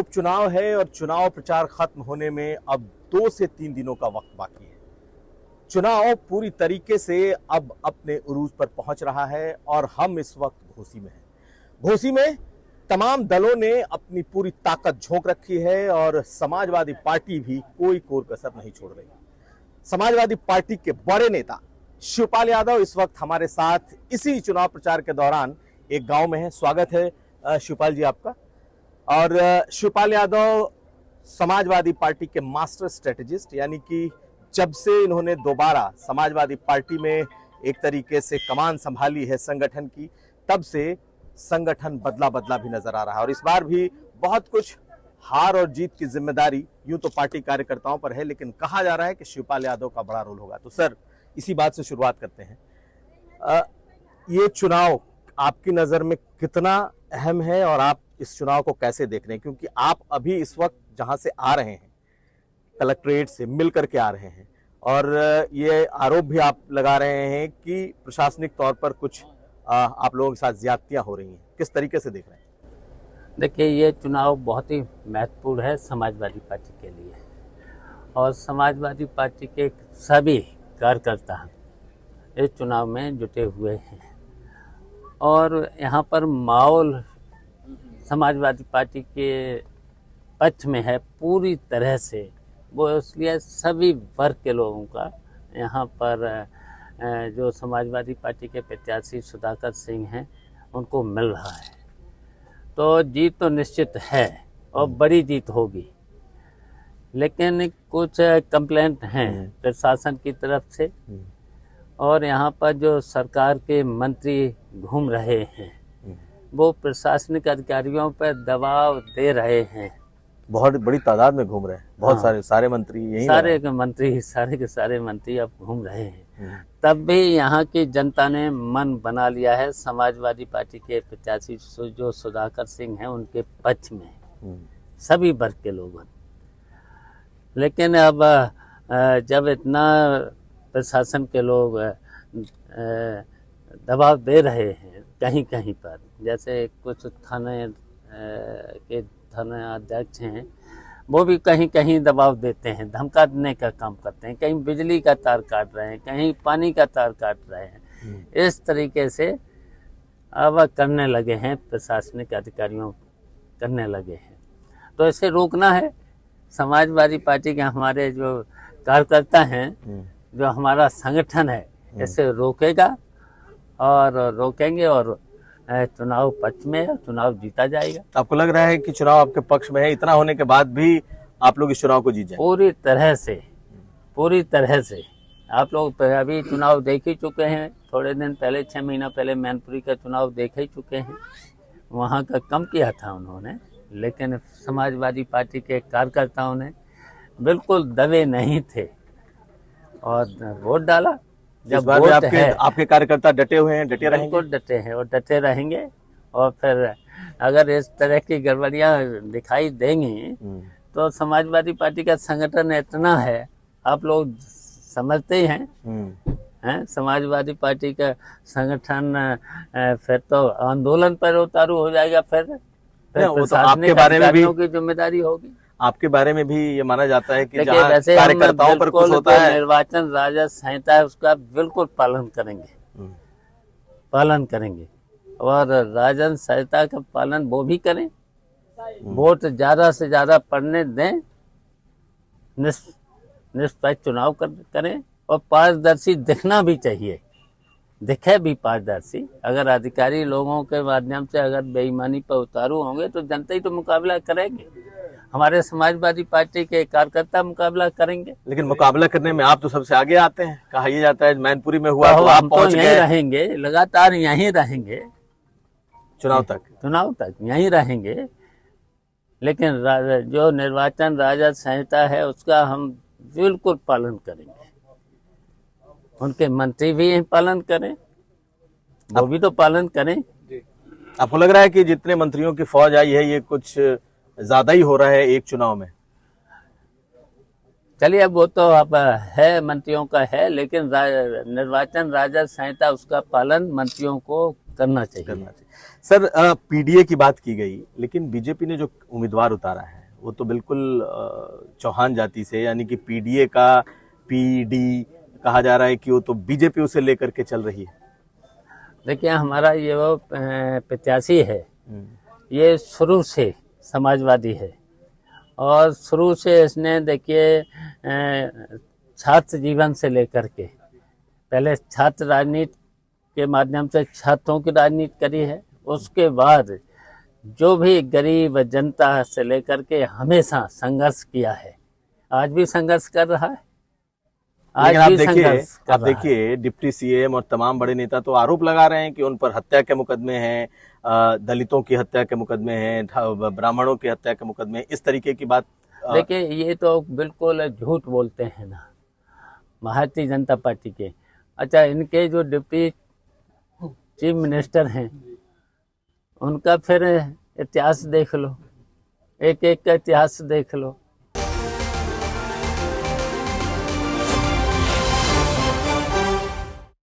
उपचुनाव है और चुनाव प्रचार खत्म होने में अब 2 से 3 दिनों का वक्त बाकी है। चुनाव पूरी तरीके से अब अपने उरूज पर पहुंच रहा है और हम इस वक्त घोसी में हैं। घोसी में तमाम दलों ने अपनी पूरी ताकत झोंक रखी है और समाजवादी पार्टी भी कोई कोर कसर नहीं छोड़ रही। समाजवादी पार्टी के बड़े नेता शिवपाल यादव इस वक्त हमारे साथ इसी चुनाव प्रचार के दौरान एक गांव में है। स्वागत है शिवपाल जी आपका। और शिवपाल यादव समाजवादी पार्टी के मास्टर स्ट्रेटेजिस्ट, यानी कि जब से इन्होंने दोबारा समाजवादी पार्टी में एक तरीके से कमान संभाली है संगठन की, तब से संगठन बदला बदला भी नजर आ रहा है। और इस बार भी बहुत कुछ हार और जीत की जिम्मेदारी यूं तो पार्टी कार्यकर्ताओं पर है, लेकिन कहा जा रहा है कि शिवपाल यादव का बड़ा रोल होगा। तो सर, इसी बात से शुरुआत करते हैं। ये चुनाव आपकी नजर में कितना अहम है और आप इस चुनाव को कैसे देख रहे हैं? क्योंकि आप अभी इस वक्त जहां से आ रहे हैं, कलेक्ट्रेट से मिल करके आ रहे हैं, और ये आरोप भी आप लगा रहे हैं कि प्रशासनिक तौर पर कुछ आप लोगों के साथ ज्यादतियां हो रही हैं। किस तरीके से देख रहे हैं? देखिए, ये चुनाव बहुत ही महत्वपूर्ण है समाजवादी पार्टी के लिए, और समाजवादी पार्टी के सभी कार्यकर्ता इस चुनाव में जुटे हुए हैं। और यहाँ पर माहौल समाजवादी पार्टी के पक्ष में है पूरी तरह से। वो इसलिए सभी वर्ग के लोगों का यहाँ पर जो समाजवादी पार्टी के प्रत्याशी सुधाकर सिंह हैं उनको मिल रहा है। तो जीत तो निश्चित है और बड़ी जीत होगी, लेकिन कुछ कंप्लेंट हैं प्रशासन की तरफ से, और यहाँ पर जो सरकार के मंत्री घूम रहे हैं वो प्रशासनिक अधिकारियों पर दबाव दे रहे हैं। बहुत बड़ी तादाद में घूम रहे हैं, बहुत सारे मंत्री यही सारे के सारे मंत्री अब घूम रहे हैं। तब भी यहाँ की जनता ने मन बना लिया है समाजवादी पार्टी के प्रत्याशी जो सुधाकर सिंह हैं उनके पक्ष में, सभी वर्ग के लोग। लेकिन अब जब इतना प्रशासन के लोग दबाव दे रहे हैं कहीं कहीं पर, जैसे कुछ थाने के थाना अध्यक्ष हैं वो भी कहीं कहीं दबाव देते हैं, धमकाने का काम करते हैं, कहीं बिजली का तार काट रहे हैं, कहीं पानी का तार काट रहे हैं। इस तरीके से अब करने लगे हैं, प्रशासनिक अधिकारियों करने लगे हैं। तो इसे रोकना है। समाजवादी पार्टी के हमारे जो कार्यकर्ता हैं, जो हमारा संगठन है, इसे रोकेगा और रोकेंगे और चुनाव पक्ष में चुनाव जीता जाएगा। आपको लग रहा है कि चुनाव आपके पक्ष में है? इतना होने के बाद भी आप लोग इस चुनाव को जीत जाएंगे? पूरी तरह से। आप लोग अभी चुनाव देख ही चुके हैं, थोड़े दिन पहले 6 महीना पहले मैनपुरी का चुनाव देख ही चुके हैं। वहाँ का कम किया था उन्होंने, लेकिन समाजवादी पार्टी के कार्यकर्ताओं ने बिल्कुल दबे नहीं थे और वोट डाला। जब वोट आपके कार्यकर्ता डटे हुए हैं, डटे रहेंगे? बिल्कुल डटे हैं और डटे रहेंगे। और फिर अगर इस तरह की गड़बड़ियां दिखाई देंगी तो समाजवादी पार्टी का संगठन इतना है, आप लोग समझते ही हैं, समाजवादी पार्टी का संगठन फिर तो आंदोलन पर उतारू हो जाएगा। फिर वो तो आपके बारे में भी की जिम्मेदारी होगी। आपके बारे में भी ये माना जाता है कि जहाँ कार्यकर्ताओं पर कुछ होता है, निर्वाचन राजस्व संहिता है उसका बिल्कुल पालन करेंगे और राजस्व संहिता का पालन वो भी करें। वोट ज्यादा से ज्यादा पड़ने दें, निष्पक्ष चुनाव करें और पारदर्शी दिखना भी चाहिए, दिखे भी पारदर्शी। अगर अधिकारी लोगों के माध्यम से अगर बेईमानी पर उतारू होंगे तो जनता ही तो मुकाबला करेंगे, हमारे समाजवादी पार्टी के कार्यकर्ता मुकाबला करेंगे। लेकिन मुकाबला करने में आप तो सबसे आगे आते हैं। कहा यह जाता है मैनपुरी में हुआ तो आप पहुंच यहीं रहेंगे, लगातार यहीं रहेंगे, चुनाव तक यहीं रहेंगे। लेकिन जो निर्वाचन राजस्व संहिता है उसका हम बिल्कुल पालन करेंगे। उनके मंत्री भी पालन करें, वो भी तो पालन करें। आपको लग रहा है कि जितने मंत्रियों की फौज आई है ये कुछ ज्यादा ही हो रहा है एक चुनाव में? चलिए, वो तो अब है, मंत्रियों का है, लेकिन निर्वाचन राजस्व संहिता उसका पालन मंत्रियों को करना चाहिए। करना चाहिए। सर, पीडीए की बात की गई, लेकिन बीजेपी ने जो उम्मीदवार उतारा है वो तो बिल्कुल चौहान जाति से, यानी कि पीडीए का पीडी कहा जा रहा है कि वो तो बीजेपी उसे लेकर के चल रही है। देखिए, हमारा ये वो प्रत्याशी है, ये शुरू से समाजवादी है और शुरू से इसने देखिए छात्र जीवन से लेकर के पहले छात्र राजनीति के माध्यम से छात्रों की राजनीति करी है, उसके बाद जो भी गरीब जनता से लेकर के हमेशा संघर्ष किया है, आज भी संघर्ष कर रहा है। लेकिन आज भी संघर्ष कर आप रहा है। देखिए डिप्टी सीएम और तमाम बड़े नेता तो आरोप लगा रहे हैं कि उन पर हत्या के मुकदमे हैं, दलितों की हत्या के मुकदमे हैं, ब्राह्मणों की हत्या के मुकदमे, इस तरीके की बात। देखिए, ये तो बिल्कुल झूठ बोलते हैं ना भारतीय जनता पार्टी के। अच्छा, इनके जो डिप्टी चीफ मिनिस्टर हैं उनका फिर इतिहास देख लो, एक एक का इतिहास देख लो।